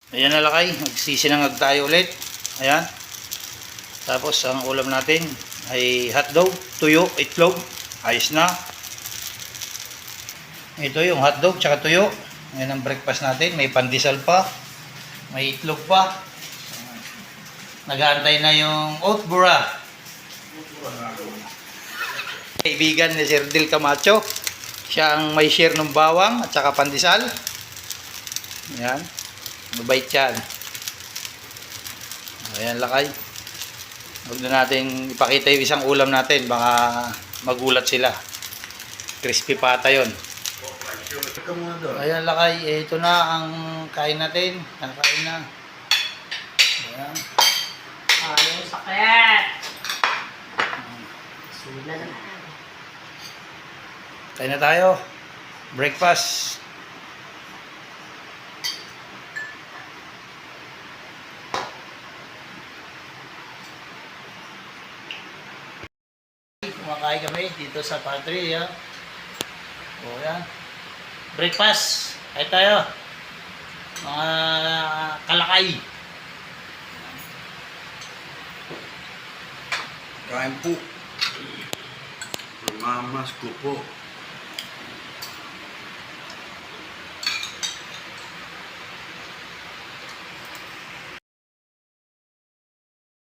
Ayan na lakay, magsisinangag tayo ulit. Ayan. Tapos ang ulam natin ay hotdog, tuyo, itlog. Ayos na. Ito yung hotdog tsaka tuyo. Ayan ang breakfast natin. May pandesal pa. May itlog pa. Nag-aantay na yung oat bura. Kaibigan ni Sir Del Camacho. Siya ang may share ng bawang at saka pandesal. Ayan. Mabait yan. Ayan lakay. Huwag na natin ipakita yung isang ulam natin. Baka magulat sila. Crispy pata yun. Ayan lakay. Ito na ang kain natin. Nakain na. Ayan. Ayun, sakit! Sula na. Kain na tayo. Breakfast. Kumakain kami dito sa pantry. Yan. O yan. Breakfast. Kain tayo. Mga kalakay. Kain po. Mamas ko po.